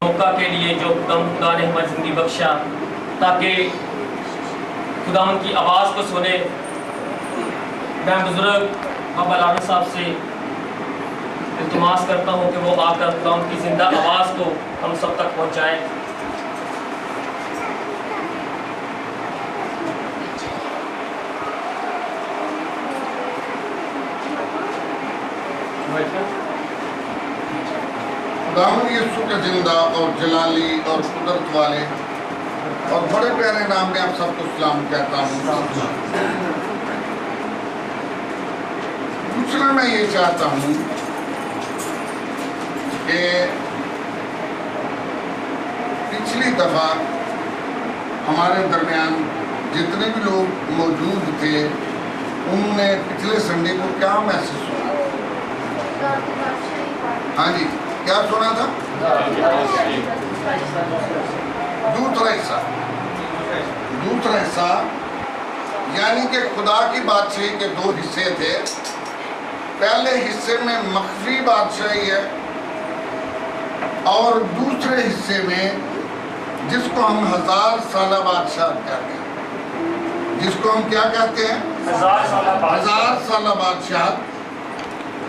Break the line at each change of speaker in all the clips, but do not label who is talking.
موقع کے لیے جو خدا نے ہماری زندگی بخشا تاکہ خدا ان کی آواز کو سنے، میں بزرگ بابا لانا صاحب سے التماس کرتا ہوں کہ وہ آ کر خدا ان کی زندہ آواز کو ہم سب تک پہنچائیں۔
خداوند یسوع کے زندہ اور جلالی اور قدرت والے اور بڑے پیارے نام میں آپ سب کو سلام کہتا ہوں۔ دوسرا میں یہ چاہتا ہوں کہ پچھلی دفعہ ہمارے درمیان جتنے بھی لوگ موجود تھے انہوں نے پچھلے سنڈے کو کیا میسج سنا؟ ہاں جی، کیا سنا تھا؟ دوسرا حصہ یعنی کہ خدا کی بادشاہی کے دو حصے تھے۔ پہلے حصے میں مخفی بادشاہی ہے اور دوسرے حصے میں جس کو ہم 1000 سالہ بادشاہ کہتے ہیں، جس کو ہم کیا کہتے ہیں؟ 1000 سالہ بادشاہ۔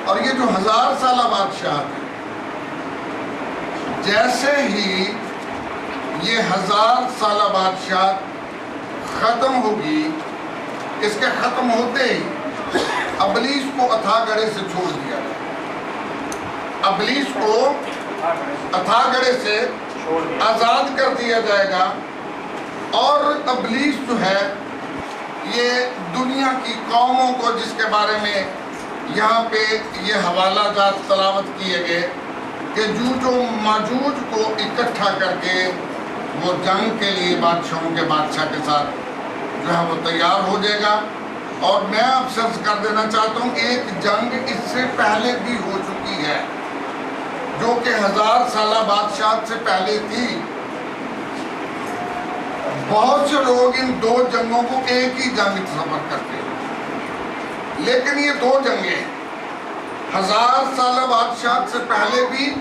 اور یہ جو 1000 سالہ بادشاہ ہے، جیسے ہی یہ 1000 سالہ بادشاہ ختم ہوگی، اس کے ختم ہوتے ہی ابلیس کو اتھا گڑھے سے چھوڑ دیا جائے، ابلیس کو اتھا گڑھے سے آزاد کر دیا جائے گا۔ اور ابلیس جو ہے یہ دنیا کی قوموں کو، جس کے بارے میں یہاں پہ یہ حوالہ جات تلاوت کیے گئے کہ جو ماجوج کو اکٹھا کر کے وہ جنگ کے لیے بادشاہوں کے بادشاہ کے ساتھ جو ہے وہ تیار ہو جائے گا۔ اور میں اب سرچ کر دینا چاہتا ہوں، ایک جنگ اس سے پہلے بھی ہو چکی ہے جو کہ 1000 سالہ بادشاہ سے پہلے تھی۔ بہت سے لوگ ان دو جنگوں کو ایک ہی جنگ تصور کرتے ہیں، لیکن یہ دو جنگیں 1000 سالہ بادشاہ سے پہلے بھی،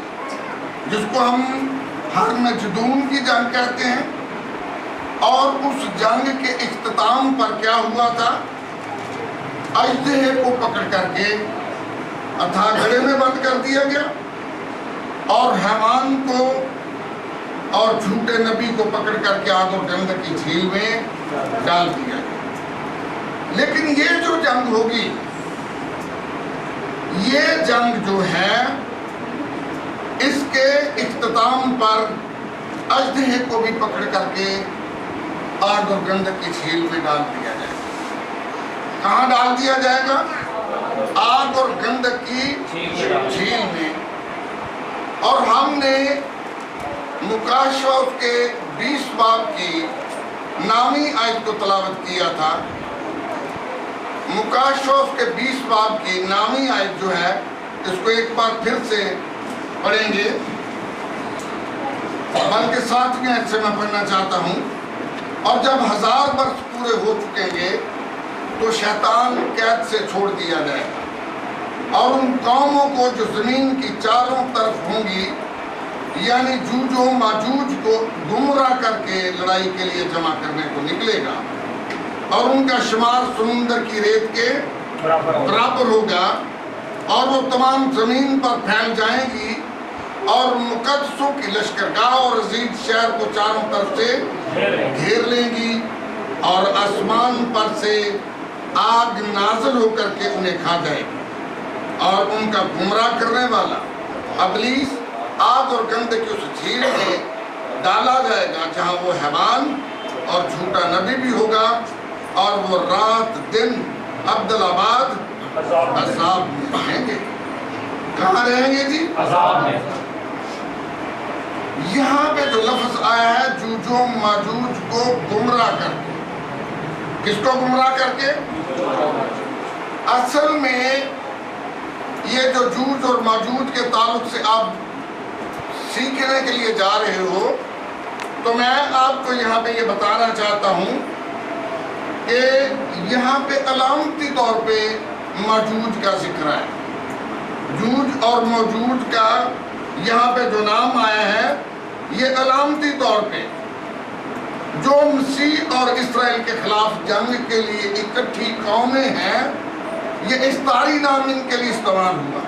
جس کو ہم ہرمجدون کی جنگ کہتے ہیں، اور اس جنگ کے اختتام پر کیا ہوا تھا؟ اژدہے کو پکڑ کر کے اتھا گڑھے میں بند کر دیا گیا اور حیوان کو اور جھوٹے نبی کو پکڑ کر کے آگ اور گندک کی جھیل میں ڈال دیا گیا۔ لیکن یہ جو جنگ ہوگی، یہ جنگ جو ہے اس کے اختتام پر اژدہے کو بھی پکڑ کر کے آگ اور گندک کی جھیل میں ڈال دیا جائے گا۔ کہاں ڈال دیا جائے گا؟ آگ اور گندک کی جھیل میں۔ اور ہم نے مکاشفہ کے 20 باب کی نامی آیت کو تلاوت کیا تھا۔ مکاشفہ کے 20 باب کی نامی آیت جو ہے، اس کو ایک بار پھر سے پڑھیں گے، بلکہ 7ویں آیت سے میں پڑھنا چاہتا ہوں۔ اور جب 1000 برس پورے ہو چکیں گے تو شیطان قید سے چھوڑ دیا جائے گا، اور ان قوموں کو جو زمین کی چاروں طرف ہوں گی، یعنی جوج و ماجوج کو گمراہ کر کے لڑائی کے لیے جمع کرنے کو نکلے گا، اور ان کا شمار سمندر کی ریت کے برابر ہوگا، اور وہ تمام زمین پر پھیل جائیں گی اور مقدسوں کی لشکرگاہ اور عزیز شہر کو چاروں طرف سے گھیر لیں گی، اور آسمان پر سے آگ نازل ہو کر کے انہیں کھا جائے گی، اور ان کا گمراہ کرنے والا ابلیس آگ اور گندک کی اس جھیل میں ڈالا جائے گا جہاں وہ حیوان اور جھوٹا نبی بھی ہوگا، اور وہ رات دن عبدالآباد عذاب میں رہیں گے۔ کہاں رہیں گے جی؟
عذاب میں۔
یہاں پہ جو لفظ آیا ہے جوج و ماجوج کو گمراہ کر کے، کس کو گمراہ کر کے؟ اصل میں یہ جو جوج اور ماجوج کے تعلق سے آپ سیکھنے کے لیے جا رہے ہو، تو میں آپ کو یہاں پہ یہ بتانا چاہتا ہوں کہ یہاں پہ علامتی طور پہ ماجوج کا ذکر ہے۔ جوج اور موجود کا یہاں پہ جو نام آیا ہے یہ علامتی طور پہ جو مسیح اور اسرائیل کے خلاف جنگ کے لیے اکٹھی قومیں ہیں، یہ استاری نام ان کے لیے استعمال ہوا.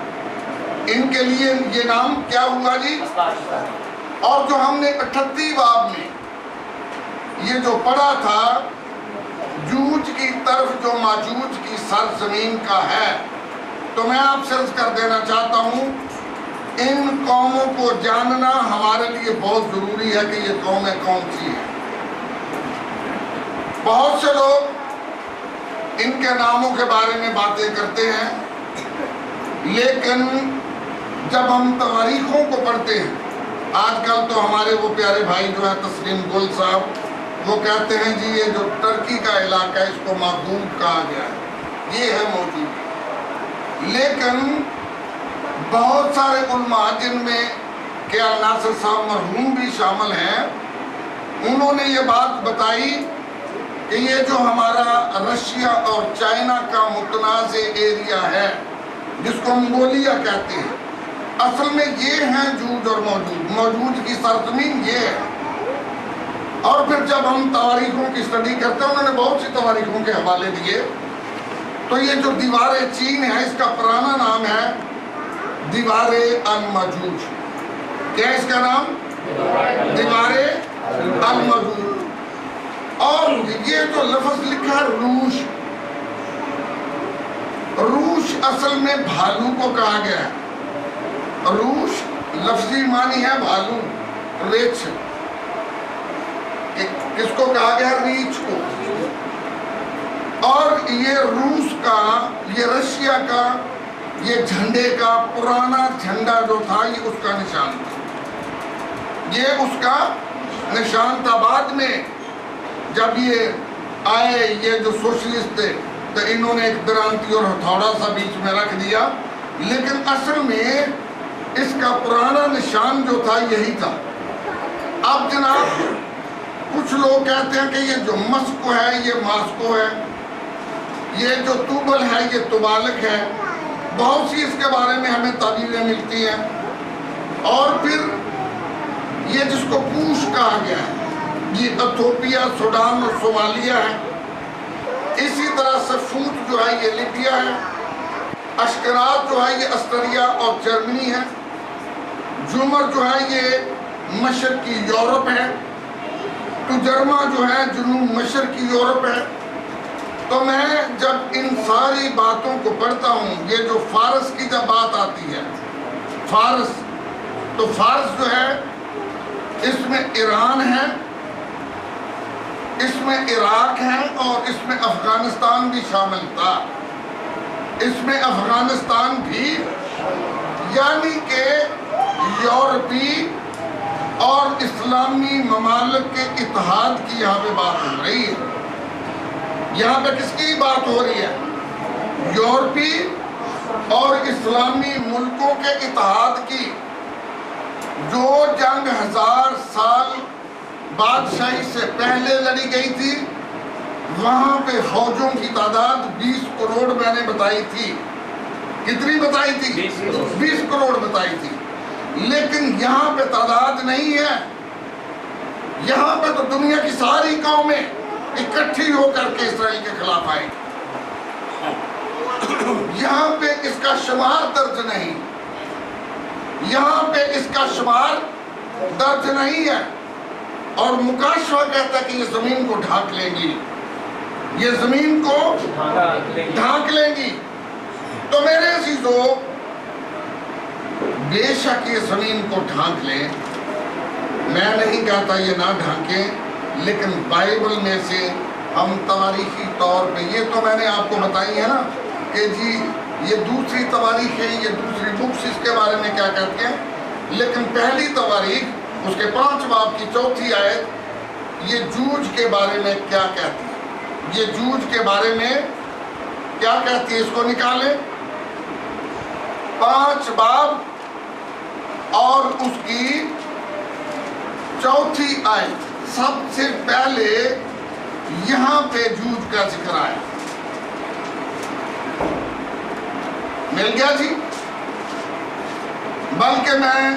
ان کے لیے یہ نام کیا ہوا جی؟ اور جو ہم نے 38 باب میں یہ جو پڑھا تھا، جوج کی طرف جو ماجوج کی سرزمین کا ہے، تو میں آپ سے عرض کر دینا چاہتا ہوں، ان قوموں کو جاننا ہمارے لیے بہت ضروری ہے کہ یہ قومیں کون سی ہیں. بہت سے لوگ ان کے ناموں کے بارے میں باتیں کرتے ہیں، لیکن جب ہم تواریخوں کو پڑھتے ہیں، آج کل تو ہمارے وہ پیارے بھائی جو ہے تسلیم گل صاحب، وہ کہتے ہیں جی یہ جو ترکی کا علاقہ ہے اس کو مغوب کہا گیا ہے، یہ ہے موجود. لیکن بہت سارے علماء جن میں کے ناصر صاحب مرحوم بھی شامل ہیں، انہوں نے یہ بات بتائی کہ یہ جو ہمارا رشیا اور چائنا کا متنازع ایریا ہے، جس کو منگولیا کہتے ہیں، اصل میں یہ ہیں جوج اور موجود کی سرزمین یہ ہے. اور پھر جب ہم تواریخوں کی اسٹڈی کرتے ہیں، انہوں نے بہت سی تواریخوں کے حوالے دیے، تو یہ جو دیوار چین ہے، اس کا پرانا نام ہے دیوار المجوج. کیا اس کا نام؟ دیوار المجوج. اور یہ جو لفظ لکھا ہے روش، روش اصل میں بھالو کو کہا گیا ہے. روش لفظی معنی ہے بھالو، ریچھ. کس کو کہا گیا؟ ریچھ کو. اور یہ روس کا، یہ رشیا کا، یہ جھنڈے کا پرانا جھنڈا جو تھا، یہ اس کا نشان تھا. یہ اس کا نشان تھا. بعد میں جب یہ آئے یہ جو سوشلسٹ تھے، تو انہوں نے ایک درانتی اور ہتھوڑا سا بیچ میں رکھ دیا، لیکن اصل میں اس کا پرانا نشان جو تھا یہی تھا. اب جناب کچھ لوگ کہتے ہیں کہ یہ جو مسکو ہے یہ ماسکو ہے، یہ جو توبل ہے یہ تبالک ہے. بہت سی اس کے بارے میں ہمیں تعبیریں ملتی ہیں. اور پھر یہ جس کو پوش کہا گیا ہے، یہ ایتھوپیا، سوڈان اور صومالیہ ہے. اسی طرح سفوت جو ہے یہ لیبیا ہے. اشکرات جو ہے یہ آسٹریا اور جرمنی ہے. جمر جو ہے یہ مشرقی یورپ ہے. تجرما جو ہے جنوب مشرقی یورپ ہے. تو میں جب ان ساری باتوں کو پڑھتا ہوں، یہ جو فارس کی جب بات آتی ہے، فارس، تو فارس جو ہے اس میں ایران ہے، اس میں عراق ہے، اور اس میں افغانستان بھی شامل تھا. اس میں افغانستان بھی، یعنی کہ یورپی اور اسلامی ممالک کے اتحاد کی یہاں پہ بات ہو رہی ہے. یہاں پہ کس کی بات ہو رہی ہے؟ یورپی اور اسلامی ملکوں کے اتحاد کی. جو جنگ 1000 سال بادشاہی سے پہلے لڑی گئی تھی، وہاں پہ فوجوں کی تعداد 20 کروڑ میں نے بتائی تھی. کتنی بتائی تھی؟ 20 کروڑ بتائی تھی. لیکن یہاں پہ تعداد نہیں ہے. یہاں پہ تو دنیا کی ساری قومیں اکٹھی ہو کر کے اسرائیل کے خلاف آئی. یہاں پہ اس کا شمار درج نہیں، یہاں پہ اس کا شمار درج نہیں ہے. اور مکاشفہ کہتا ہے کہ یہ زمین کو ڈھانک لیں گی، یہ زمین کو ڈھانک لیں گی. تو میرے عزیزو، بے شک یہ زمین کو ڈھانک لیں. میں نہیں کہتا یہ نہ ڈھانکیں، لیکن بائبل میں سے ہم تاریخی طور پہ، یہ تو میں نے آپ کو بتائی ہے نا کہ جی یہ دوسری تواریخ ہے، یہ دوسری بکس اس کے بارے میں کیا کہتے ہیں. لیکن پہلی تواریخ اس کے 5 باب کی 4تھی آیت یہ جوج کے بارے میں کیا کہتی ہے. یہ جوج کے بارے میں کیا کہتی ہے، اس کو نکالیں. 5 باب اور اس کی 4تھی آیت. سب سے پہلے یہاں پہ جوج کا ذکر آیا. مل گیا جی. بلکہ میں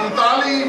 39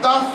10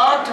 8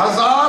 1000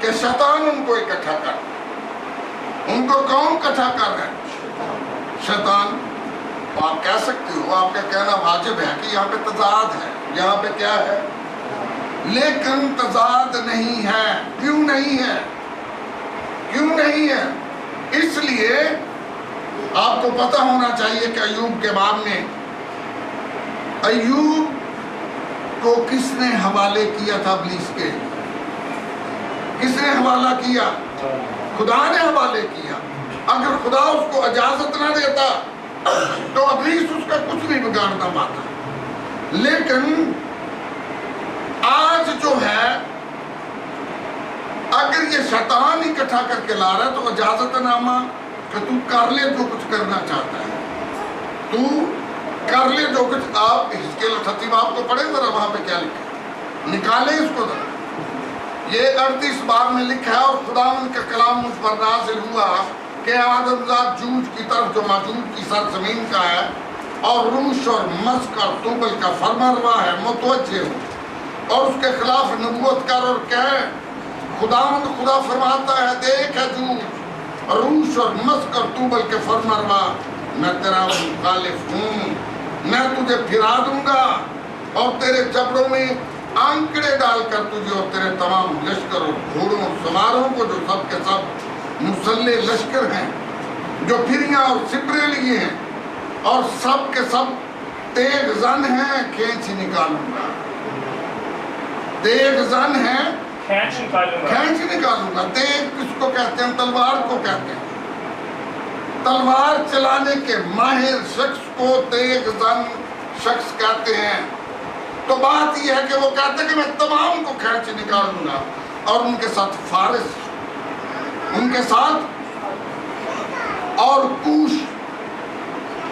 کہ شیطان ان کو اکٹھا کر، ان کو کون اکٹھا کر رہے ہیں؟ شیطان۔ تو آپ کہہ سکتے ہو، آپ کا کہنا واجب ہے کہ یہاں پہ تضاد ہے، یہاں پہ کیا ہے؟ لیکن تضاد نہیں ہے۔ کیوں نہیں ہے؟ کیوں نہیں ہے؟ اس لیے آپ کو پتہ ہونا چاہیے کہ ایوب کے باب میں ایوب کو کس نے حوالے کیا تھا ابلیس کے؟ کس نے حوالہ کیا؟ خدا نے حوالے کیا۔ اگر خدا اس کو اجازت نہ دیتا تو ابلیس اس کا کچھ نہیں بگاڑ نہ پاتا۔ لیکن آج جو ہے اگر یہ شیطان اکٹھا کر کے لا رہا ہے تو اجازت نامہ کہ تو کر لے جو کچھ کرنا چاہتا ہے، تو کر لے جو کچھ۔ آپ حزقیل 38 باب کو پڑھیں ذرا، وہاں پہ کیا لکھا ہے، نکالیں اس کو ذرا۔ یہ 38 باب میں لکھا ہے، اور خداوند کا کلام مجھ پر نازل ہوا کہ آدم ذات جوج کی طرف جو موجود کی سرزمین کا ہے، اور روش اور مسک اور توبل کا فرما روا ہے، متوجہ ہو اور اس کے خلاف نبوت کر اور کہے، خداوند خدا فرماتا ہے، دیکھ ہے جوج، روش اور مسک اور توبل کے فرما روا، میں تیرا مخالف ہوں، میں تجھے پھرا دوں گا اور تیرے جبڑوں میں آنکڑے ڈال کر تجھے اور تیرے تمام لشکر اور گھوڑوں اور سواروں کو جو سب کے سب مسلح لشکر ہیں، جو پھریاں اور سپرے لیے ہیں اور سب کے سب تیغ زن ہیں، کھینچ نکالوں گا۔ تیغ زن ہیں، کھینچ نکالوں گا۔ تیغ کس کو کہتے ہیں؟ تلوار کو کہتے ہیں۔ تلوار چلانے کے ماہر شخص کو تیغ زن شخص کہتے ہیں۔ تو بات یہ ہے کہ وہ کہتے ہیں کہ میں تمام کو کھینچ نکالوں گا، اور ان کے ساتھ فارس، ان کے ساتھ اور کوش،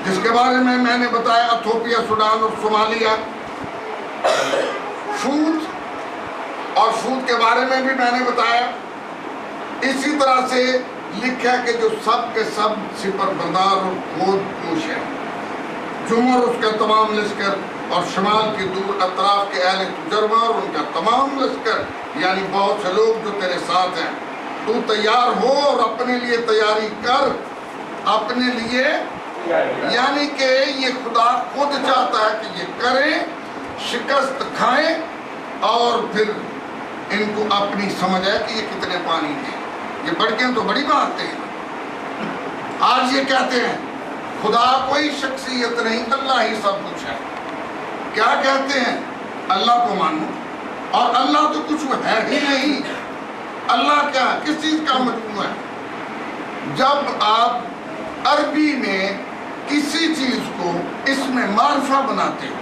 جس کے بارے میں نے بتایا، ایتھوپیا، سوڈان اور صومالیہ، فوت، اور فوت کے بارے میں بھی میں نے بتایا۔ اسی طرح سے لکھا کہ جو سب کے سب سپر بردار اور خود کوش ہیں، جمر اس کا تمام لشکر، اور شمال کی دور اطراف کے اہل تجربہ اور ان کا تمام لشکر، یعنی بہت سے لوگ جو تیرے ساتھ ہیں۔ تو تیار ہو اور اپنے لیے تیاری کر، اپنے لیے، یعنی کہ یہ خدا خود چاہتا ہے کہ یہ کریں، شکست کھائیں، اور پھر ان کو اپنی سمجھ ہے کہ یہ کتنے پانی ہیں۔ یہ بڑکیں تو بڑی بات ہے۔ آج یہ کہتے ہیں خدا کوئی شخصیت نہیں، اللہ ہی سب کچھ ہے۔ کیا کہتے ہیں؟ اللہ کو مانو، اور اللہ تو کچھ ہے ہی نہیں۔ اللہ کیا ہے؟ کس چیز کا مجموعہ ہے؟ جب آپ عربی میں کسی چیز کو اس میں معرفہ بناتے ہو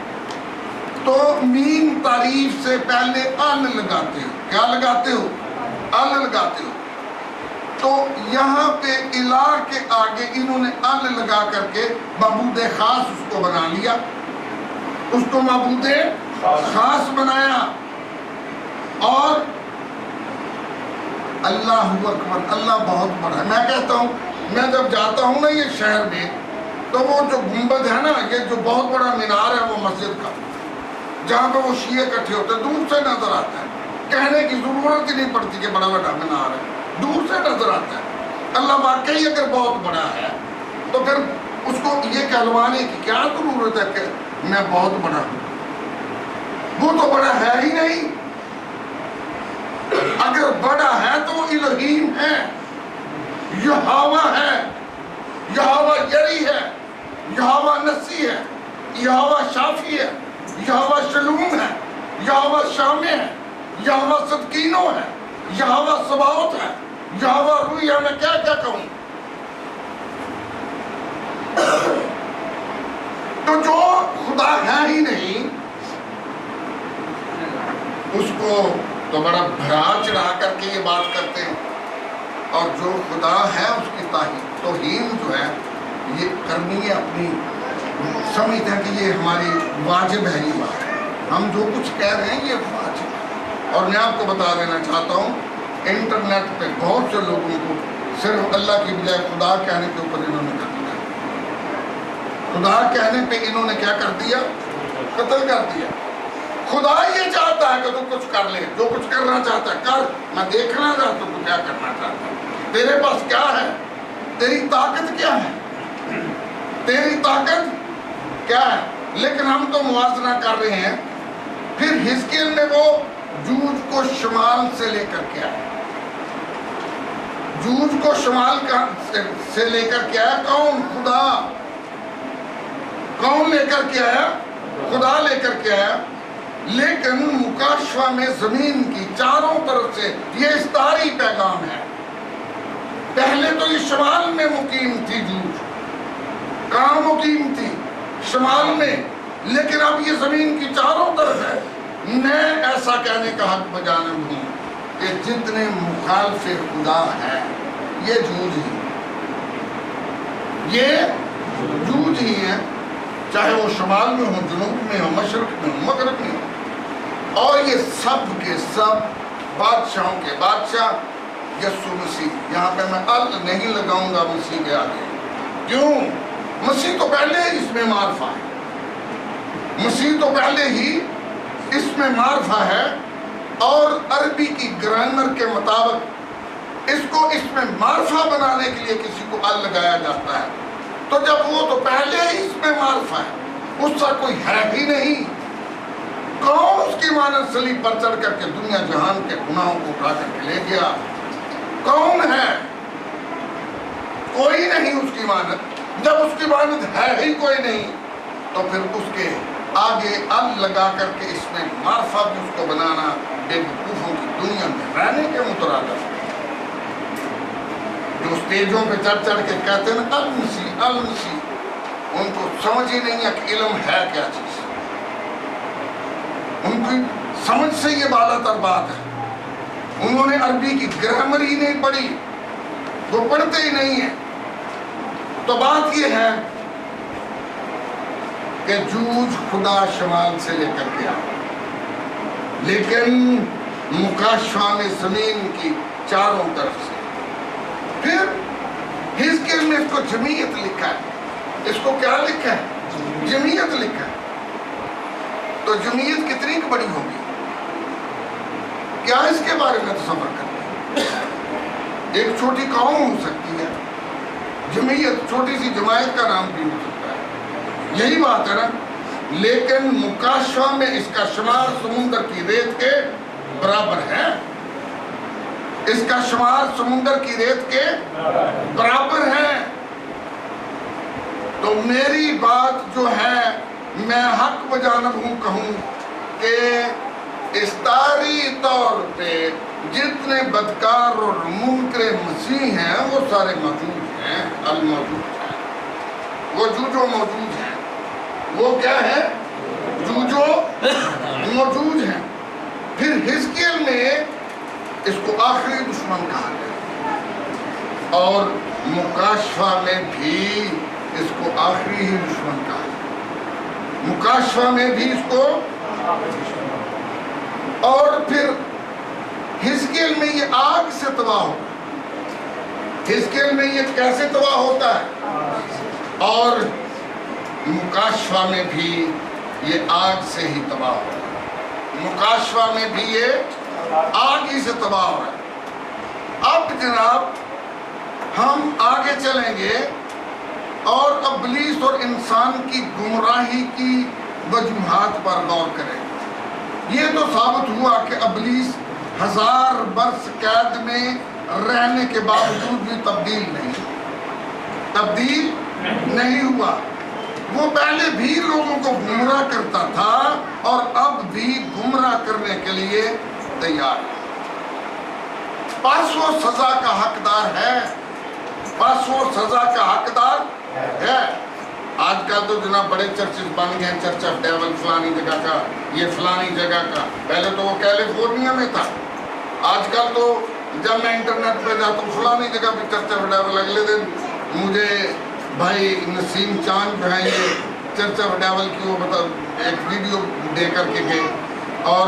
تو میم تعریف سے پہلے ال لگاتے ہو۔ کیا لگاتے ہو؟ ال لگاتے ہو۔ تو یہاں پہ الہ کے آگے انہوں نے ال لگا کر کے معبود خاص اس کو بنا لیا، اس کو معبود خاص بنایا۔ اور اللہ اکبر، اللہ بہت بڑا ہے۔ میں کہتا ہوں، میں جب جاتا ہوں نا یہ شہر میں، تو وہ جو گنبد ہے نا، یہ جو بہت بڑا مینار ہے وہ مسجد کا، جہاں پہ وہ شیعہ اکٹھے ہوتے ہیں، دور سے نظر آتا ہے۔ کہنے کی ضرورت ہی نہیں پڑتی کہ بڑا بڑا مینار ہے، دور سے نظر آتا ہے۔ اللہ واقعی اگر بہت بڑا ہے تو پھر اس کو یہ کہلوانے کی کیا ضرورت ہے کہ میں بہت بڑا ہوں؟ وہ تو بڑا ہے ہی نہیں۔ اگر بڑا ہے تو وہ الہیم ہے، یہوہ ہے، یہوہ یری ہے، یہوہ نسی ہے، یہوہ شافی ہے، یہوہ شلوم ہے، یہوہ شامع ہے، یہوہ صدقینو ہے، یہوہ سباوت ہے، یہوہ روی ہے۔ میں کیا کیا کہوں؟ تو جو خدا ہے ہی نہیں اس کو تو بڑا بھرا چڑھا کر کے یہ بات کرتے ہیں، اور جو خدا ہے اس کی توہین جو ہے یہ کرنی ہے اپنی، سمجھتے ہیں کہ یہ ہماری واجب ہے۔ یہ بات ہم جو کچھ کہہ رہے ہیں یہ واجب ہے۔ اور میں آپ کو بتا دینا چاہتا ہوں، انٹرنیٹ پہ بہت سے لوگوں کو صرف اللہ کی بجائے خدا کہنے کے اوپر انہوں نے کر دیا، خدا کہنے پہ انہوں نے کیا کر دیا؟ قتل کر دیا۔ خدا یہ چاہتا ہے کہ کہ تو کچھ کر لے، جو کچھ کرنا چاہتا ہے کر، میں دیکھنا چاہتا ہوں تو کیا کرنا چاہتا ہے، تیرے پاس کیا ہے، تیری طاقت کیا ہے، تیری طاقت کیا ہے۔ لیکن ہم تو موازنہ کر رہے ہیں۔ پھر حزقیل نے وہ جوج کو شمال سے لے کر کے آیا، جوج کو شمال سے لے کر کے آیا، کون؟ خدا۔ کون لے کر کے آیا؟ خدا لے کر کے آیا۔ لیکن مکاشفہ میں زمین کی چاروں طرف سے یہ استاری پیغام ہے۔ پہلے تو یہ شمال میں مقیم تھی، جوج کہاں مقیم تھی؟ شمال میں، لیکن اب یہ زمین کی چاروں طرف ہے۔ میں ایسا کہنے کا حق بجانب ہوں کہ جتنے مخالف خدا ہیں یہ جوج ہی، یہ جوج ہی ہیں، چاہے وہ شمال میں ہو، جنوب میں ہو، مشرق میں ہو، مغرب میں ہو۔ اور یہ سب کے سب بادشاہوں کے بادشاہ یسوع مسیح۔ یہاں پہ میں ال نہیں لگاؤں گا مسیح کے آگے، کیوں؟ مسیح تو پہلے ہی اس میں معرفہ ہے، مسیح تو پہلے ہی اس میں معرفہ ہے، اور عربی کی گرامر کے مطابق اس کو اس میں معرفہ بنانے کے لیے کسی کو ال لگایا جاتا ہے۔ تو جب وہ تو پہلے ہی اس میں معرفہ ہے، اس کا کوئی ہے بھی نہیں، کون اس کی مانند صلیب پر چڑھ کر کے دنیا جہان کے گناہوں کو اٹھا کر کے لے گیا؟ کون ہے؟ کوئی نہیں اس کی مانند۔ جب اس کی مانند ہے ہی کوئی نہیں، تو پھر اس کے آگے ال لگا کر کے اس میں معرفہ بھی اس کو بنانا بے وقوفوں کی دنیا میں رہنے کے مترادف ہے۔ جو اسٹیجوں پہ چڑھ چڑھ کے کہتے ہیں نا المسیح المسیح، ان کو سمجھ ہی نہیں ہے کہ علم ہے کیا چیز، ان کی سمجھ سے یہ بالا تر بات ہے۔ انہوں نے عربی کی گرامر ہی نہیں پڑھی، وہ پڑھتے ہی نہیں ہیں۔ تو بات یہ ہے کہ جوج خدا شمال سے لے کر کے آیا، لیکن مکاشفہ میں زمین کی چاروں طرف سے۔ پھر حزقیل میں اس کو جمعیت لکھا ہے، اس کو کیا لکھا ہے؟ جمعیت لکھا ہے۔ تو جمعیت کتنی بڑی ہوگی؟ کیا اس کے بارے میں تصور کرتے ہیں؟ ایک چھوٹی قوم ہو سکتی ہے، جمعیت چھوٹی سی جماعت کا نام بھی ہو سکتا ہے، یہی بات ہے نا۔ لیکن مکاشفہ میں اس کا شمار سمندر کی ریت کے برابر ہے، اس کا شمار سمندر کی ریت کے برابر ہے۔ تو میری بات جو ہے، میں حق بجانب ہوں کہوں کہ استاری طور پہ جتنے بدکار اور منکر مسیح ہیں وہ سارے موجود ہیں، الموجود ہیں، وہ جو موجود ہیں، وہ کیا ہے؟ جو موجود ہیں۔ پھر حزقیل میں اس کو آخری دشمن کہا گیا، اور مکاشفہ میں بھی اس کو آخری ہی دشمن کہا گیا، مکاشفہ میں بھی اس کو۔ اور پھر حزقیل میں یہ آگ سے تباہ ہوتا ہے، حزقیل میں یہ کیسے تباہ ہوتا ہے؟ اور مکاشفہ میں بھی یہ آگ سے ہی تباہ ہوتا ہے، مکاشفہ میں بھی یہ آگ ہی سے تباہ ہو رہا ہے۔ اب جناب ہم آگے چلیں گے اور ابلیس اور انسان کی گمراہی کی وجوہات پر غور کریں گے۔ یہ تو ثابت ہوا کہ ابلیس 1000 برس قید میں رہنے کے باوجود بھی تبدیل نہیں ہوا۔ وہ پہلے بھی لوگوں کو گمراہ کرتا تھا اور اب بھی گمراہ کرنے کے لیے تیار ہے۔ پس وہ سزا کا حقدار ہے، پس وہ سزا کا حقدار ہے۔ آج کل تو جناب بڑے چرچز بن گئے، چرچ آف ڈیول فلانی جگہ کا، یہ فلانی جگہ کا۔ پہلے تو وہ کیلیفورنیا میں تھا، آج کل تو جب میں انٹرنیٹ پہ جاتا ہوں فلانی جگہ بھی چرچ آف ڈیول، اگلے دن مجھے بھائی نسیم چاند جو ہیں یہ چرچ آف ڈیول کی وہ ایک ویڈیو دے کر کے گئے، اور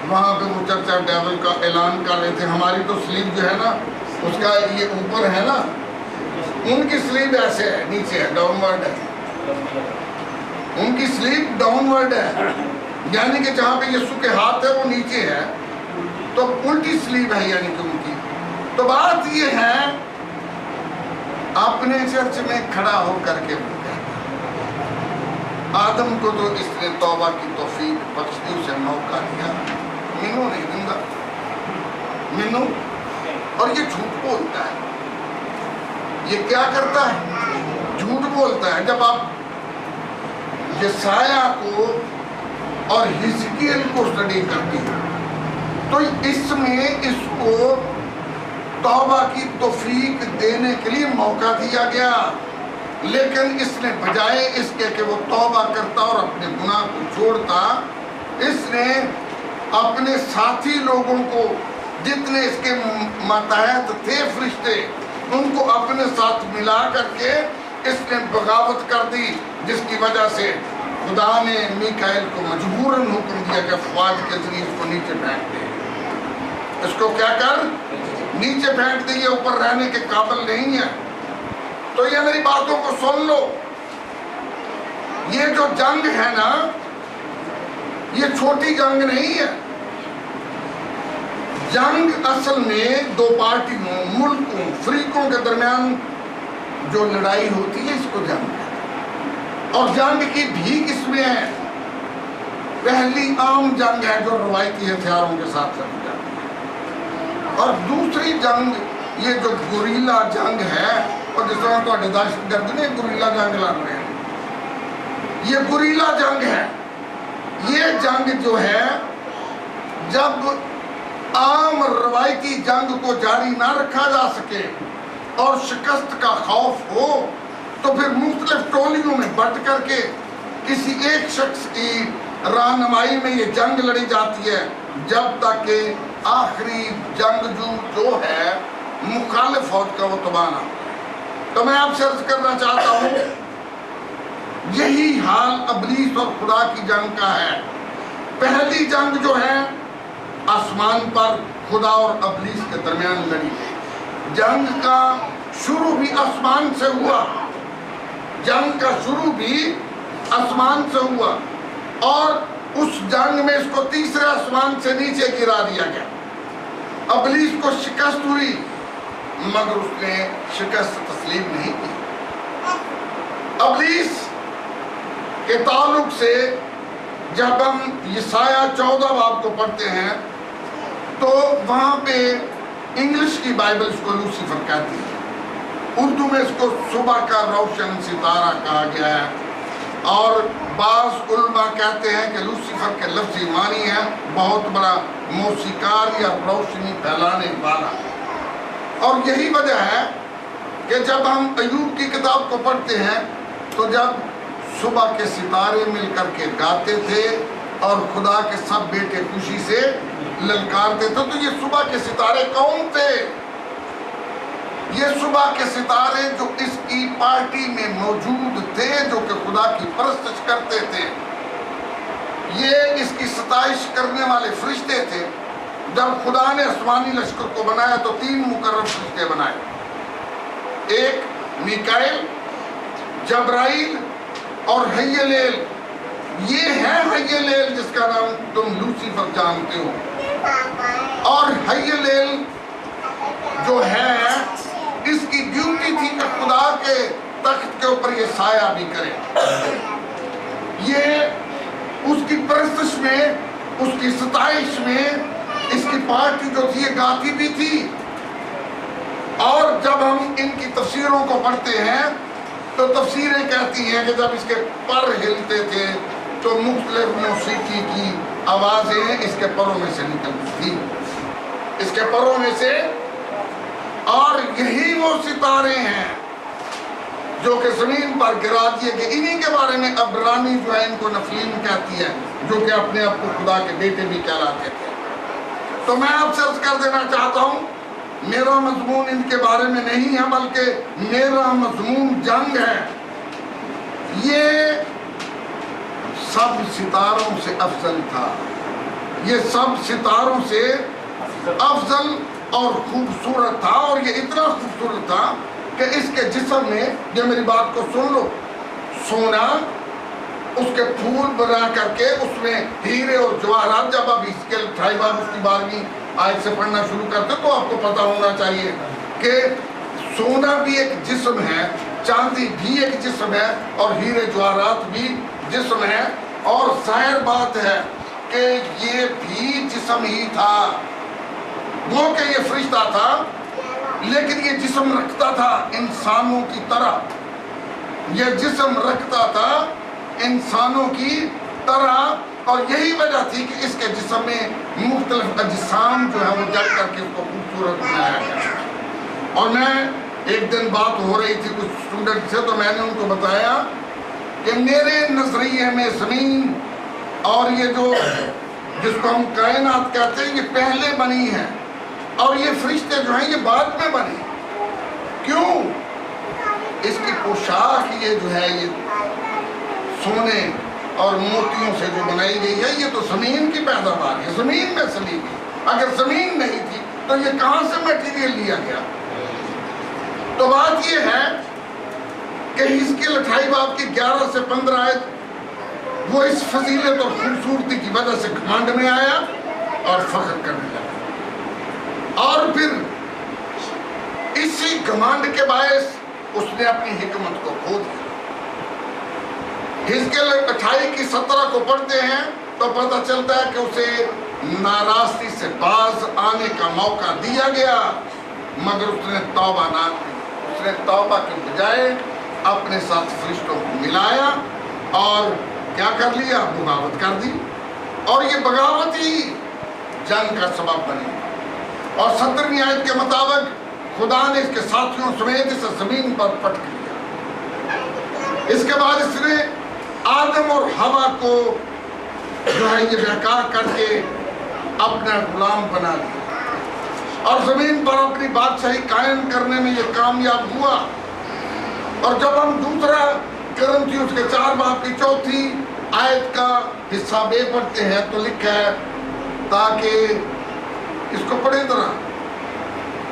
وہاں پہ وہ چرچ آف ڈیول کا اعلان کر رہے تھے۔ ہماری تو سلیپ جو ہے نا اس کا یہ اوپر ہے نا، ان کی سلیپ ایسے ہے، نیچے ہے، ڈاؤن ورڈ ہے، ان کی سلیپ ڈاؤن ورڈ ہے، یعنی کہ جہاں پہ یسوع کے ہاتھ ہے وہ نیچے ہے، تو الٹی سلیب ہے یعنی کہ ان کی. تو بات یہ ہے اپنے چرچ میں کھڑا ہو کر کے آدم کو تو اس نے توبہ کی توفیق بخش دی، اسے موقع دیا. مینو نہیں دوں گا، مینو. اور یہ جھوٹ بولتا ہے. یہ کیا کرتا ہے؟ جھوٹ بولتا ہے. جب آپ یسایہ کو اور حزقیل کو اسٹڈی کرتے ہیں تو اس میں اس کو توبہ کی توفیق دینے کے لیے موقع دیا گیا، لیکن اس نے بجائے اس کے کہ وہ توبہ کرتا اور اپنے گناہ کو چھوڑتا، اس نے اپنے ساتھی لوگوں کو جتنے اس کے ماتحت تھے فرشتے ان کو اپنے ساتھ ملا کر کے اس نے بغاوت کر دی، جس کی وجہ سے خدا نے میکائیل کو مجبوراً حکم دیا کہ افواج کے ذریعے اس کو نیچے پھینک دے. اس کو کیا کر؟ نیچے پھینک دے، یہ اوپر رہنے کے قابل نہیں ہے. تو یہ میری باتوں کو سن لو. یہ جو جنگ ہے نا، یہ چھوٹی جنگ نہیں ہے. جنگ اصل میں دو پارٹیوں، ملکوں، فریقوں کے درمیان جو لڑائی ہوتی ہے اس کو جنگ ہے. اور جنگ کی بھی قسمیں ہیں. پہلی عام جنگ ہے جو روایتی ہتھیاروں کے ساتھ لڑی جاتی ہے، اور دوسری جنگ یہ جو گوریلا جنگ ہے، اور جس طرح تو دہشت گرد نے گوریلا جنگ لڑ رہے ہیں، یہ گوریلا جنگ ہے. یہ جنگ جو ہے جب عام روایتی جنگ کو جاری نہ رکھا جا سکے اور شکست کا خوف ہو تو پھر مختلف ٹولیوں میں بٹ کر کے کسی ایک شخص کی رہنمائی میں یہ جنگ لڑی جاتی ہے، جب تک کہ آخری جنگجو جو ہے مخالف فوج کا وہ تباہ نہ. تو میں آپ سے عرض کرنا چاہتا ہوں یہی حال ابلیس اور خدا کی جنگ کا ہے. پہلی جنگ جو ہے آسمان پر خدا اور ابلیس کے درمیان لڑی گئی. جنگ کا شروع بھی آسمان سے ہوا، جنگ کا شروع بھی آسمان سے ہوا، اور اس جنگ میں اس کو تیسرے آسمان سے نیچے گرا دیا گیا. ابلیس کو شکست ہوئی، مگر اس نے شکست تسلیم نہیں کی. ابلیس کے تعلق سے جب ہم یسایہ 14 باب کو پڑھتے ہیں تو وہاں پہ انگلش کی بائبل اس کو لوسیفر کہتی ہے، اردو میں اس کو صبح کا روشن ستارہ کہا گیا ہے، اور بعض علماء کہتے ہیں کہ لوسیفر کے لفظی معنی ہے بہت بڑا موسیقار یا روشنی پھیلانے والا. اور یہی وجہ ہے کہ جب ہم ایوب کی کتاب کو پڑھتے ہیں تو جب صبح کے ستارے مل کر کے گاتے تھے اور خدا کے سب بیٹے خوشی سے للکارتے تھے، تو یہ صبح کے ستارے کون تھے؟ یہ صبح کے ستارے جو اس کی پارٹی میں موجود تھے، جو کہ خدا کی پرستش کرتے تھے، یہ اس کی ستائش کرنے والے فرشتے تھے. جب خدا نے آسمانی لشکر کو بنایا تو 3 مقرر فرشتے بنائے، ایک میکائیل، جبرائیل اور حیلیل. یہ ہے حیلیل جس کا نام تم لوسیفر جانتے ہو. اور حیلیل جو ہے اس کی ڈیوٹی تھی کہ خدا کے تخت کے اوپر یہ سایہ بھی کرے. یہ اس کی پرستش میں، اس کی ستائش میں اس کی پارٹی جو تھی یہ گاتی بھی تھی. اور جب ہم ان کی تفسیروں کو پڑھتے ہیں تو تفسیریں کہتی ہیں کہ جب اس کے پر ہلتے تھے تو مختلف موسیقی کی آوازیں اس کے پروں میں سے نکلتی تھی، اس کے پروں میں سے. اور یہی وہ ستارے ہیں جو کہ زمین پر گرا دیے کہ انہی کے بارے میں عبرانی جو ہے ان کو نفلیم کہتی ہے، جو کہ اپنے آپ کو خدا کے بیٹے بھی کہلاتے تھے. تو میں آپ سے عرض کر دینا چاہتا ہوں میرا مضمون ان کے بارے میں نہیں ہے، بلکہ میرا مضمون جنگ ہے. یہ سب ستاروں سے افضل تھا، یہ سب ستاروں سے افضل اور خوبصورت تھا. اور یہ اتنا خوبصورت تھا کہ اس کے جسم میں، یہ میری بات کو سن لو، سونا، اس کے پھول بنا کر کے اس میں ہیرے اور جواہرات. جب آپ اس کے 28 باب اس کی 12ویں آیت سے پڑھنا شروع کرتے تو آپ کو پتا ہونا چاہیے کہ سونا بھی ایک جسم ہے, چاندی بھی ایک جسم ہے, اور ہیرے جواہرات بھی جسم ہے. اور ظاہر بات ہے کہ یہ بھی جسم ہی تھا. وہ کہ یہ فرشتہ تھا لیکن یہ جسم رکھتا تھا انسانوں کی طرح. یہ جسم رکھتا تھا انسانوں کی طرح, اور یہی وجہ تھی کہ اس کے جسم میں مختلف اجسام جو ہے وہ جڑ کر کے اس کو خوبصورت بنایا گیا. اور میں ایک دن بات ہو رہی تھی کچھ اسٹوڈنٹ سے, تو میں نے ان کو بتایا کہ میرے نظریے میں زمین اور یہ جو جس کو ہم کائنات کہتے ہیں یہ پہلے بنی ہے, اور یہ فرشتے جو ہیں یہ بعد میں بنے. کیوں؟ اس کی پوشاک یہ جو ہے یہ سونے اور موتیوں سے جو بنائی گئی ہے, یہ تو زمین کی پیداوار ہے, زمین میں سے لی گئی. اگر زمین نہیں تھی تو یہ کہاں سے میٹیریل لیا گیا؟ تو بات یہ ہے کہ حزقیل 28 باب کی 11 سے 15 آیت وہ اس فضیلت اور خوبصورتی کی وجہ سے گھمنڈ میں آیا اور فخر کرنے لگا, اور پھر اسی گھمنڈ کے باعث اس نے اپنی حکمت کو کھو دیا. حزقیل 28 کی 17 کو پڑھتے ہیں تو پتہ چلتا ہے کہ اسے ناراستی سے باز آنے کا موقع دیا گیا, مگر اس نے توبہ نہ کی. اس نے توبہ کے بجائے اپنے ساتھ فرشتوں کو ملایا اور کیا کر لیا؟ بغاوت کر دی, اور یہ بغاوت ہی جنگ کا سبب بنی. اور 17ویں آیت کے مطابق خدا نے اس کے ساتھیوں سمیت اسے زمین پر پٹک لیا. اس کے بعد اس نے آدم اور حوا کو جو ہے یہ بیکار کر کے اپنا غلام بنا لیا, اور زمین پر اپنی بادشاہی قائم کرنے میں یہ کامیاب ہوا. اور جب ہم دوسرا کرنتھیوس کے 4 باب کی 4 آیت کا حصہ بے پڑھتے ہیں تو لکھا ہے, تاکہ اس کو پڑھیں ذرا,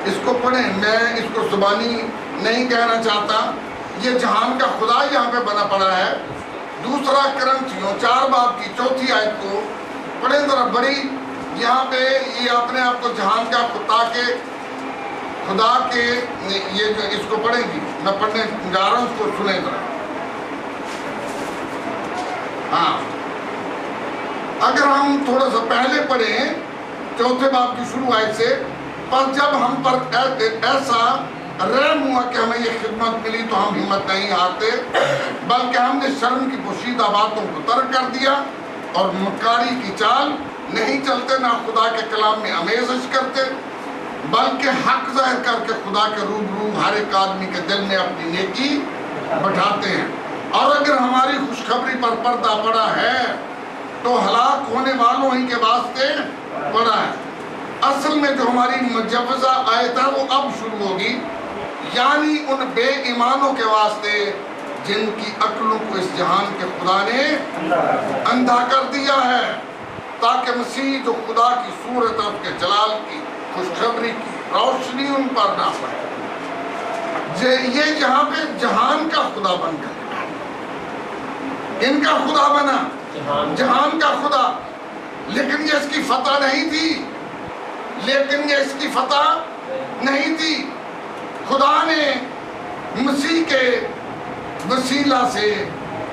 اس کو پڑھیں, میں اس کو زبانی نہیں کہنا چاہتا, یہ جہان کا خدا یہاں پہ بنا پڑا ہے. دوسرا کرنتھیوں 4 باب کی 4 آیت کو پڑھیں ذرا, بڑی یہاں پہ یہ اپنے آپ کو جہان کا خدا کے یہ جو اس کو پڑھیں گی, میں پڑھنے جا رہا ہوں, اس کو سنیں ذرا. ہاں, اگر ہم تھوڑا سا پہلے پڑھیں 4 باب کی شروع آیت سے, پر جب ہم پر ایسا رحم ہوا کہ ہمیں یہ خدمت ملی تو ہم ہمت نہیں ہارتے, بلکہ ہم نے شرم کی پوشیدہ باتوں کو ترک کر دیا اور مکاری کی چال نہیں چلتے, نہ خدا کے کلام میں آمیزش کرتے, بلکہ حق ظاہر کر کے خدا کے روبرو ہر ایک آدمی کے دل میں اپنی نیکی بٹھاتے ہیں. اور اگر ہماری خوشخبری پر پردہ پڑا ہے تو ہلاک ہونے والوں ہی کے واسطے پڑا ہے. اصل میں جو ہماری مجوزہ آیت ہے وہ اب شروع ہوگی, یعنی ان بے ایمانوں کے واسطے جن کی عقلوں کو اس جہان کے خدا نے اندھا کر دیا ہے, تاکہ مسیح جو خدا کی صورت ہے اس کے جلال کی خوشخبری کی روشنی ان پر نہ پڑے. یہ جہاں پہ جہان کا خدا بن گیا, ان کا خدا بنا, جہان کا خدا, لیکن یہ اس کی فتح نہیں تھی, لیکن یہ اس کی فتح نہیں تھی. خدا نے مسیح کے وسیلہ سے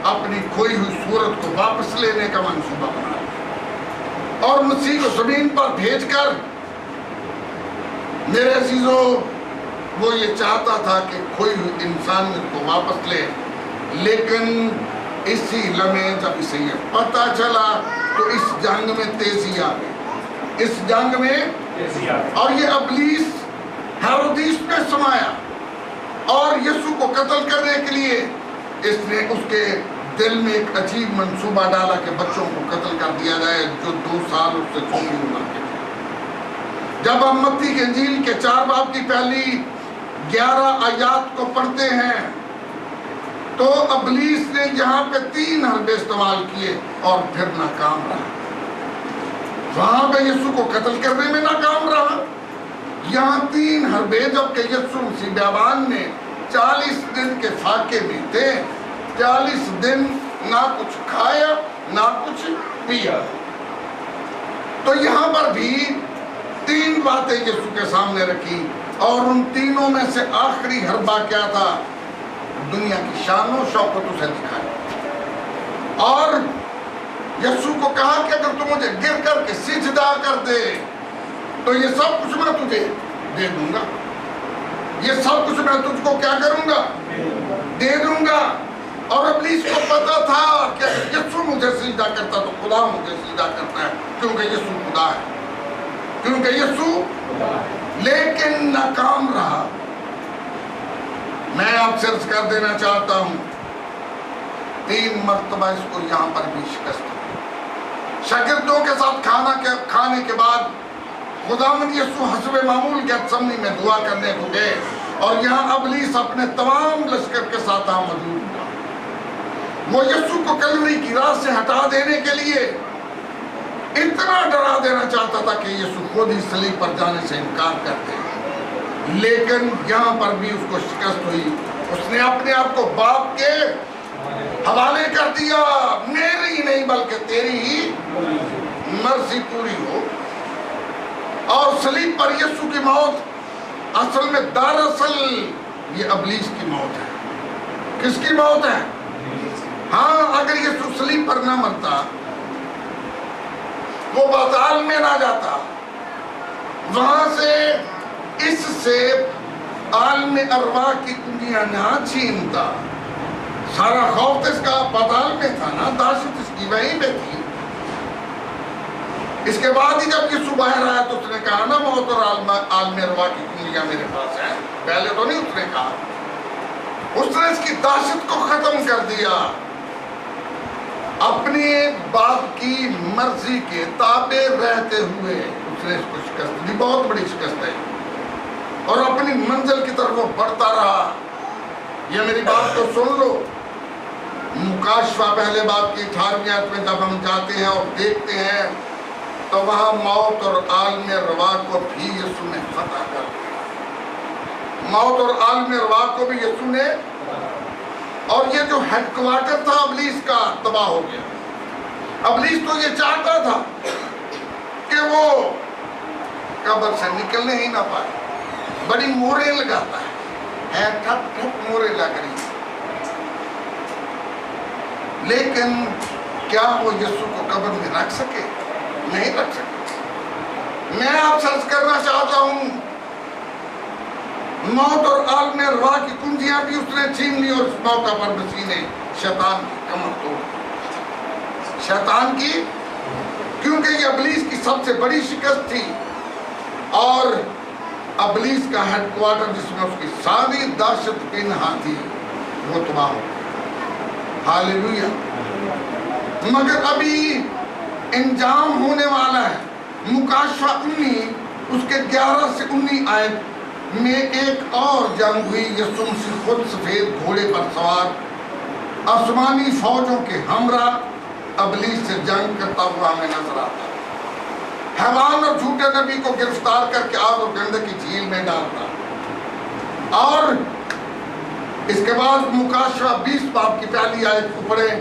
اپنی کھوئی ہوئی صورت کو واپس لینے کا منصوبہ بنایا, اور مسیح کو زمین پر بھیج کر, میرے عزیزو, وہ یہ چاہتا تھا کہ کھوئی ہوئی انسانیت کو واپس لے. لیکن اسی لمحے جب اسے یہ پتہ چلا تو اس جنگ میں تیزی آ گئی, اس جنگ میں تیزی آ گئی, اور یہ ابلیس ہیرودیس میں سمایا, اور یسوع کو قتل کرنے کے لیے اس نے اس کے دل میں ایک عجیب منصوبہ ڈالا کہ بچوں کو قتل کر دیا جائے جو 2 سال اس سے چھوٹی عمر کے تھے. جب ہم متی کی انجیل کے 4 باب کی پہلی 11 آیات کو پڑھتے ہیں تو ابلیس نے یہاں پہ 3 حربے استعمال کیے اور پھر ناکام رہا. وہاں پہ یسوع کو قتل کرنے میں ناکام رہا, یہاں 3 حربے, جبکہ یسوع مسیح بیابان میں 40 دن کے فاقے بھی تھے, 40 دن نہ کچھ کھایا نہ کچھ پیا۔ تو یہاں پر بھی 3 باتیں یسوع کے سامنے رکھی، اور ان تینوں میں سے آخری حربہ کیا تھا؟ دنیا کی شان و شوکت اسے دکھائی، اور یسوع کو کہا کہ اگر تو مجھے گر کر کے سجدہ کر دے تو یہ سب کچھ میں تجھے دے دوں گا، یہ سب کچھ میں تجھ کو کیا کروں گا؟ دے دوں گا۔ اور ابلیس کو پتا تھا کہ یسوع مجھے سجدہ کرتا تو خدا مجھے سجدہ کرتا ہے، کیونکہ یسوع خدا ہے، کیونکہ یسوع، لیکن ناکام رہا۔ میں آپ سے عرض کر دینا چاہتا ہوں 3 مرتبہ اس کو یہاں پر بھی شکست ہوئی۔ شاگردوں کے ساتھ کھانے کے بعد خداوند یسوع حسب معمول گیتسمنی میں دعا کرنے کو گئے، اور یہاں ابلیس اپنے تمام لشکر کے ساتھ موجود تھا۔ وہ یسوع کو کلوری کی راہ سے ہٹا دینے کے لیے اتنا ڈرا دینا چاہتا تھا کہ یسوع خود ہی صلیب پر جانے سے انکار کر دے، لیکن یہاں پر بھی اس کو شکست ہوئی۔ اس نے اپنے آپ کو باپ کے حوالے کر دیا، میری نہیں بلکہ تیری ہی مرضی پوری ہو۔ اور صلیب پر یسوع کی موت اصل میں دراصل یہ ابلیس کی موت ہے۔ کس کی موت ہے؟ ہاں، اگر یسوع صلیب پر نہ مرتا، وہ پاتال میں نہ جاتا، وہاں سے اس سے عالم ارواح کی کنجیاں نہ چھینتا، سارا خوف اس کا پاتال میں تھا نا، دہشت اس کی وہیں پہ تھی۔ اس کے بعد ہی جب یسوع باہر آیا تو اس نے کہا نا موت اور عالم ارواح کی کنجیاں میرے پاس ہیں، پہلے تو نہیں اس نے کہا، اس نے اس کی دہشت کو ختم کر دیا۔ اپنے باپ کی مرضی کے تابع رہتے ہوئے اس نے اس کو شکست دی، بہت بڑی شکست ہے، اور اپنی منزل کی طرف وہ بڑھتا رہا۔ یہ میری بات کو سن لو، مکاشفہ پہلے باب کی 18ویں آیت میں جب ہم جاتے ہیں اور دیکھتے ہیں تو وہاں موت اور عالم ارواح کو بھی یسوع نے فتح کر دیا، موت اور عالم ارواح کو بھی یسوع نے، اور یہ جو ہیڈ کوارٹر تھا ابلیس کا تباہ ہو گیا۔ ابلیس تو یہ چاہتا تھا کہ وہ قبر سے نکلنے ہی نہ پائے، بڑی موریں لگاتا ہے ٹھپ ٹھپ موریں لگ رہی، لیکن کیا وہ یسوع کو قبر میں رکھ سکے؟ نہیں رکھ سکے۔ میں آپ سے عرض کرنا چاہتا ہوں، موت اور عالم ارواح کی کنجیاں بھی اس نے چھین لی، اور اس موقع پر مسیح نے شیطان کی کمر توڑ دی، شیطان کی، کیونکہ یہ ابلیس کی سب سے بڑی شکست تھی، اور ابلیس کا ہیڈ کوارٹر جس میں اس کی ساری دہشت پنہاں تھی وہ تباہ ہو گئی۔ ہاللویا۔ مگر ابھی انجام ہونے والا ہے۔ مکاشفہ 19 اس کے 11 سے 19 آیت میں ایک اور جنگ ہوئی۔ یسوع مسیح خود سفید گھوڑے پر سوار آسمانی فوجوں کے ہمراہ ابلیس سے جنگ کرتا ہوا ہمیں نظر آتا ہے۔ حیوان اور جھوٹے نبی کو گرفتار کر کے آگ اور گندھک کی جھیل میں ڈالتا، اور اس کے بعد مکاشفہ 20 باب کی پہلی آیت کو پڑھیں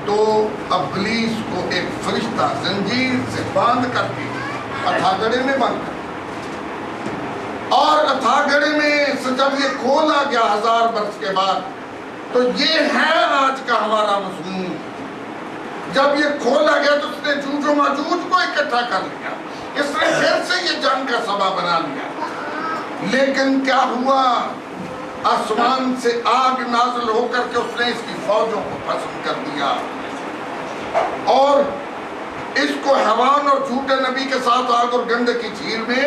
تو ابلیس کو ایک فرشتہ زنجیر سے باندھ کر کے اتھاگڑے میں بند کر، اور اتھاگڑے میں سے جب یہ کھولا گیا 1000 برس کے بعد، تو یہ ہے آج کا ہمارا مضمون۔ جب یہ کھولا گیا تو اس نے جوج و ماجوج کو اکٹھا کر لیا، اس نے پھر سے یہ جنگ کا سبب بنا لیا۔ لیکن کیا ہوا؟ آسمان سے آگ نازل ہو کر کے اس نے اس کی فوجوں کو بھسم کر دیا، اور اس کو حیوان اور جھوٹے نبی کے ساتھ آگ اور گندھک کی جھیل میں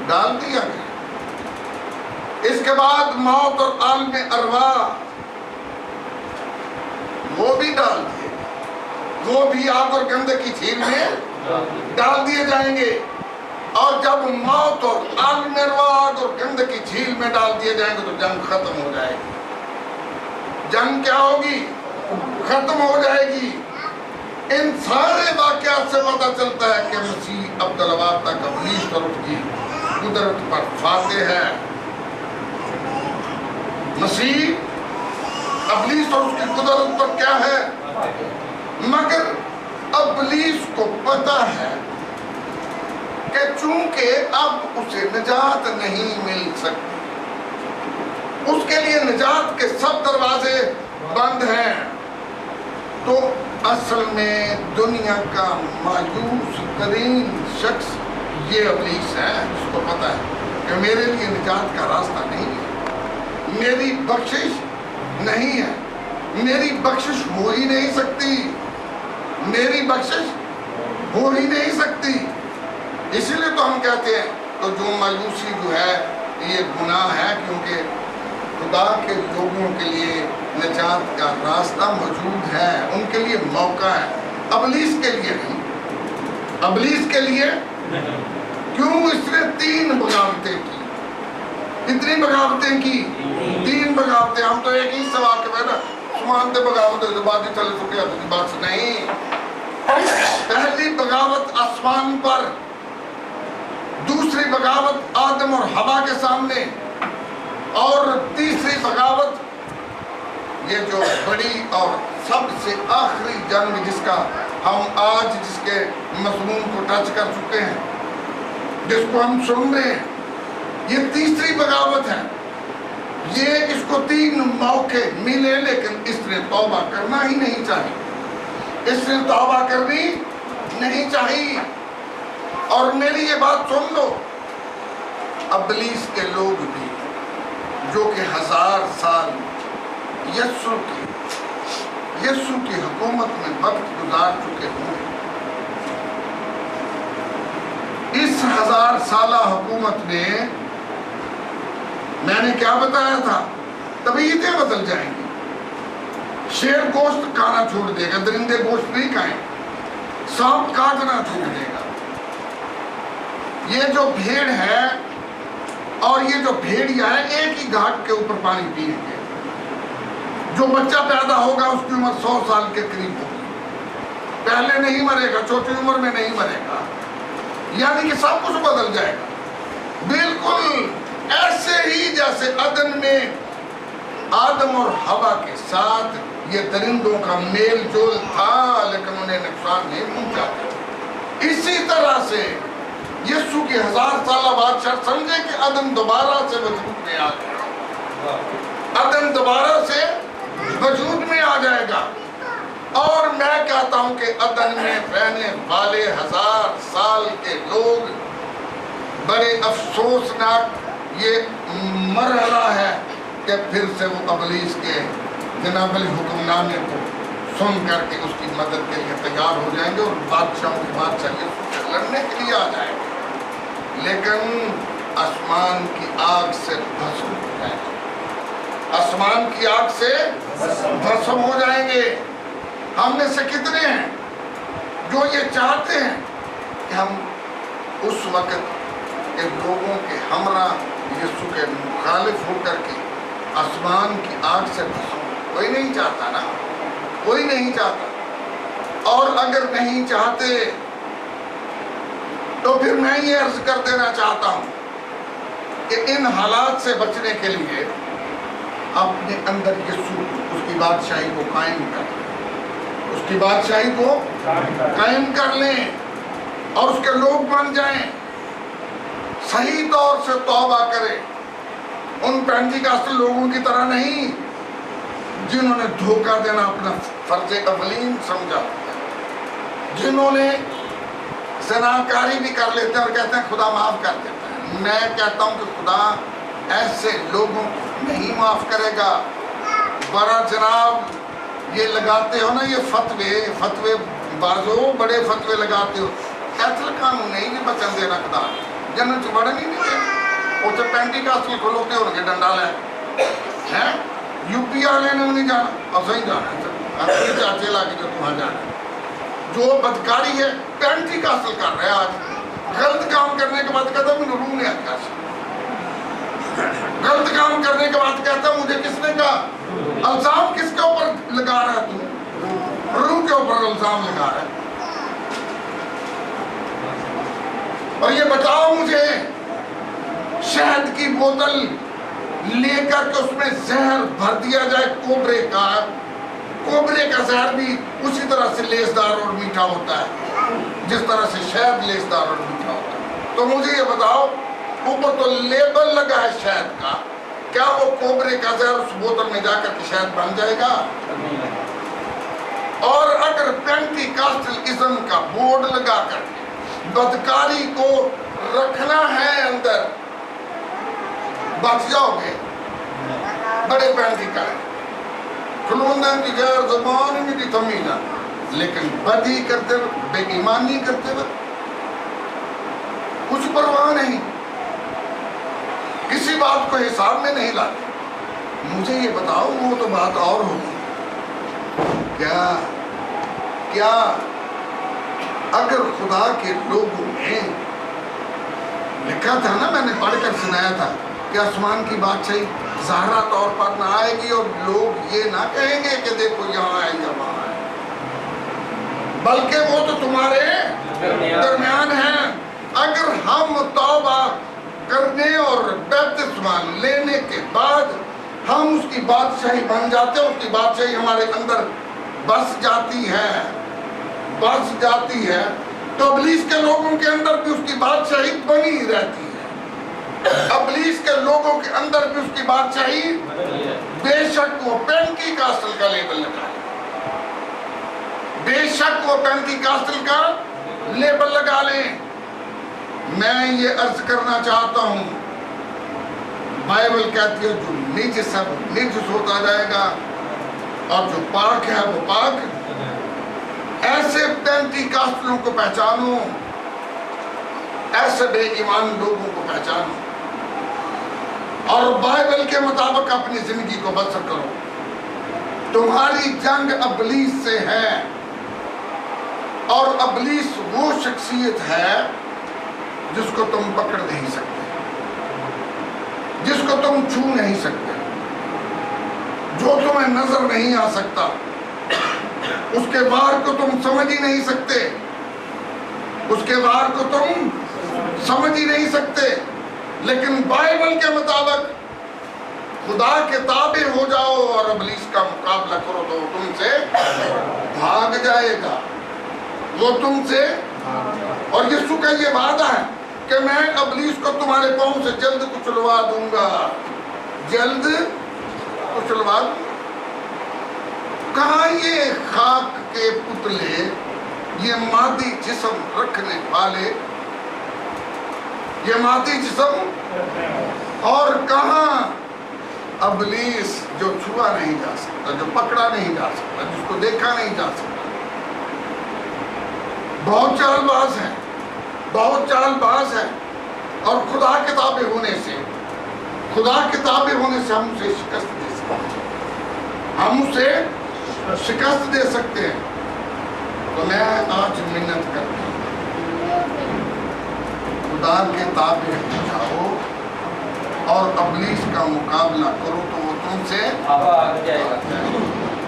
ڈال دیا گیا۔ اس کے بعد موت اور عالم ارواح وہ بھی ڈال دیے، وہ بھی آگ اور گندھک کی جھیل میں ڈال دیے جائیں گے۔ اور جب موت اور عالم ارواح آگ اور گندھک کی جھیل میں ڈال دیے جائیں گے تو جنگ ختم ہو جائے گی۔ جنگ کیا ہوگی؟ ختم ہو جائے گی۔ ان سارے واقعات سے پتہ چلتا ہے کہ مسیح عبدالآباد تک ابلیس اور اس کی قدرت پر فاتح ہے۔ مسیح ابلیس اور اس کی قدرت پر کیا ہے؟ مگر ابلیس کو پتا ہے کہ چونکہ اب اسے نجات نہیں مل سکتی، اس کے لیے نجات کے سب دروازے بند ہیں، تو اصل میں دنیا کا مایوس ترین شخص یہ ابلیس ہے، اس کو پتا ہے کہ میرے لیے نجات کا راستہ نہیں ہے، میری بخشش نہیں ہے، میری بخشش ہو ہی نہیں سکتی، میری بخشش ہو ہی نہیں سکتی۔ اسی لیے تو ہم کہتے ہیں تو جو مایوسی جو ہے یہ گناہ ہے، کیونکہ خدا کے لوگوں کے لیے نجات کا راستہ موجود ہے، ان کے لیے موقع ہے، ابلیس کے لیے نہیں، ابلیس کے لیے کیوں؟ اس نے 3 بغاوتیں کی، کتنی بغاوتیں کی؟ 3 بغاوتیں۔ ہم تو ایک ہی سوال کے بیٹا سمانتے بغاوت ہے، بات ہی چلے چکے ہیں، بات نہیں۔ پہلی بغاوت آسمان پر، دوسری بغاوت آدم اور حوا کے سامنے، اور تیسری بغاوت یہ جو بڑی اور سب سے آخری جنگ جس کا ہم آج جس کے مضمون کو ٹچ کر چکے ہیں، جس کو ہم سن رہے ہیں، یہ تیسری بغاوت ہے۔ یہ اس کو 3 موقع ملے لیکن اس نے توبہ کرنا ہی نہیں چاہی، اس نے توبہ کرنی نہیں چاہی۔ اور میری یہ بات سن لو، ابلیس کے لوگ بھی جو کہ 1000 سال یسوع کی حکومت میں وقت گزار چکے ہوں، اس 1000 سالہ حکومت میں نے کیا بتایا تھا؟ طبیعتیں بدل جائیں گی، شیر گوشت کھانا چھوڑ دے گا، درندے گوشت نہیں کھائیں، سانپ کاٹنا چھوڑ دے گا۔ یہ جو بھیڑ ہے اور یہ جو بھیڑیا ہے ایک ہی گھاٹ کے اوپر پانی پیئیں گے، جو بچہ پیدا ہوگا اس کی عمر 100 سال کے قریب ہوگی، پہلے نہیں مرے گا، چھوٹی عمر میں نہیں مرے گا، یعنی کہ سب کچھ بدل جائے گا، بالکل ایسے ہی جیسے عدن میں آدم اور حوا کے ساتھ یہ درندوں کا میل جول تھا لیکن انہیں نقصان نہیں پہنچا۔ اسی طرح سے یسوع کی 1000 سالہ بادشاہ سمجھے کہ عدن دوبارہ سے وجود میں آ گیا، عدن دوبارہ سے وجود میں آ جائے گا، اور میں کہتا ہوں کہ عدن میں رہنے والے 1000 سال کے لوگ بڑے افسوسناک یہ مرحلہ ہے کہ پھر سے وہ ابلیس کے جناب الحکم نامے کو سن کر کے اس کی مدد کے لیے تیار ہو جائیں گے اور بادشاہوں کی بادشاہ یسوع سے لڑنے کے لیے آ جائیں گے، لیکن آسمان کی آگ سے بھسم ہو جائیں گے، آسمان کی آگ سے بھسم ہو جائیں گے۔ ہم میں سے کتنے ہیں جو یہ چاہتے ہیں کہ ہم اس وقت کے لوگوں کے ہمراہ یسوع کے مخالف ہو کر کے آسمان کی آگ سے بھسم؟ کوئی نہیں چاہتا نا، کوئی نہیں چاہتا۔ اور اگر نہیں چاہتے تو پھر میں یہ عرض کر دینا چاہتا ہوں کہ ان حالات سے بچنے کے لیے اپنے اندر یسوع اس کی بادشاہی کو قائم کر لیں، اس کی بادشاہی کو قائم کر لیں اور اس کے لوگ بن جائیں، صحیح طور سے توبہ کریں، ان پینٹیکاسٹل لوگوں کی طرح نہیں جنہوں نے دھوکہ دینا اپنا فرض اولین سمجھا، جنہوں نے زناکاری بھی کر لیتے ہیں اور کہتے ہیں خدا معاف کر دیتا ہے۔ میں کہتا ہوں کہ خدا ایسے لوگوں کو نہیں معاف کرے گا۔ بڑا جناب یہ لگاتے ہو نا یہ فتوے بازو بڑے فتوے لگاتے ہو، قتل قانون نہیں بھی بچن دینا خدا جنت چ بڑھن ہی نہیں دے، وہ تو پینٹیکاسٹل کھلوتے ہو کے ڈنڈا لے ہیں، یو پی والے نے نہیں جانا اور صحیح جانا ہے، چاچے لا کے جو وہاں جانا ہے، جو بدکاری ہے پینٹیکاسٹل کر رہے ہیں آج، غلط کام کرنے کے بعد کہتا ہے مجھے روح نے آتا ہے، غلط کام کرنے کے بعد کہتا ہے مجھے کس نے کہا، الزام کس کے اوپر لگا رہا ہے تو روح کے اوپر الزام لگا رہا ہے، اور یہ بتاؤ مجھے شہد کی بوتل لے کر کے اس میں زہر بھر دیا جائے کوبرے کا زہر بھی اسی طرح سے لیسدار اور میٹھا ہوتا ہے جس طرح سے شہد لیسدار اور میٹھا ہوتا ہے. تو مجھے یہ بتاؤ اوپر تو لیبل لگا ہے شہد کا, کیا وہ کوبرے کا زہر اس بوتل میں جا کر کے شہد بن جائے گا؟ اور اگر پینٹیکاسٹلزم کا بورڈ لگا کر کے بدکاری کو رکھنا ہے اندر, بچ جاؤ گے. بڑے پینٹیکار کھلوندن کی غیر زبان میں کی تمینا, لیکن بدی کرتے وقت, بے ایمانی کرتے وقت کچھ پرواہ نہیں, کسی بات کو حساب میں نہیں لاتے. مجھے یہ بتاؤ وہ تو بات اور ہوگی. کیا اگر خدا کے لوگوں نے لکھا تھا نا, میں نے پڑھ کر سنایا تھا کہ آسمان کی بادشاہی ظاہرہ طور پر نہ آئے گی اور لوگ یہ نہ کہیں گے کہ دیکھو یہاں ہے یا وہاں ہے, بلکہ وہ تو تمہارے درمیان ہیں. اگر ہم توبہ کرنے اور بپتسمہ لینے کے بعد ہم اس کی بادشاہی بن جاتے ہیں, اس کی بادشاہی ہمارے اندر بس جاتی ہے, تو ابلیس کے لوگوں کے اندر بھی اس کی بادشاہی بنی رہتی ہے. ابلیس کے لوگوں کے اندر بھی اس کی بادشاہی, بے شک وہ پینٹیکاسٹل کا لیبل لگا لیں, بے شک وہ پینٹیکاسٹل کا لیبل لگا لیں. میں یہ عرض کرنا چاہتا ہوں, بائبل کہتی ہے جو نجس ہے وہ نجس ہوتا جائے گا اور جو پاک ہے وہ پاک. ایسے پینٹیکاسٹلوں کو پہچانو, ایسے بے ایمان لوگوں کو پہچانو اور بائبل کے مطابق اپنی زندگی کو بسر کرو. تمہاری جنگ ابلیس سے ہے, اور ابلیس وہ شخصیت ہے جس کو تم پکڑ نہیں سکتے, جس کو تم چھو نہیں سکتے, جو تمہیں نظر نہیں آ سکتا, اس کے وار کو تم سمجھ ہی نہیں سکتے, اس کے وار کو تم سمجھ ہی نہیں سکتے. لیکن بائبل کے مطابق خدا کے تابع ہو جاؤ اور ابلیس کا مقابلہ کرو تو وہ تم سے بھاگ جائے گا, وہ تم سے. اور یسوع کا یہ وعدہ ہے کہ میں ابلیس کو تمہارے پاؤں سے جلد کچلوا دوں گا, جلد کچلوا دوں گا. کہاں یہ خاک کے پتلے, یہ مادی جسم رکھنے والے, یہ مادی جسم, اور کہاں ابلیس جو چھوا نہیں جا سکتا, جو پکڑا نہیں جا سکتا, جس کو دیکھا نہیں جا سکتا. بہت چال باز ہیں, بہت چال باز ہیں, اور خدا کے تابع ہونے سے ہم اسے شکست دے سکتے ہیں, ہم اسے شکست دے سکتے ہیں. تو میں آج منت کرتا ہوں, خدا کے تابع ہو جاؤ اور ابلیس کا مقابلہ کرو تو وہ تم سے بھاگ جائے گا.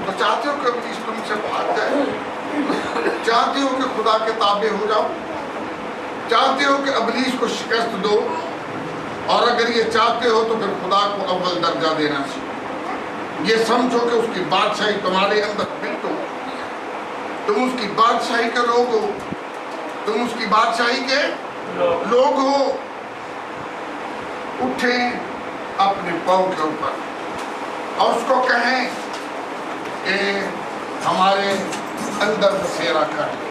تو چاہتے ہو کہ ابلیس تم سے بھاگ جائے؟ چاہتے ہو کہ خدا کے تابع ہو جاؤ؟ چاہتے ہو کہ ابلیس کو شکست دو؟ اور اگر یہ چاہتے ہو تو پھر خدا کو اول درجہ دینا سیکھو. یہ سمجھو کہ اس کی بادشاہی تمہارے اندر بلٹ ہو چکی ہے, تم اس کی بادشاہی کے لوگ ہو, تم اس کی بادشاہی کے لوگ ہو. اٹھیں اپنے پاؤں کے اوپر اور اس کو کہیں کہ ہمارے اندر بسیرا کر.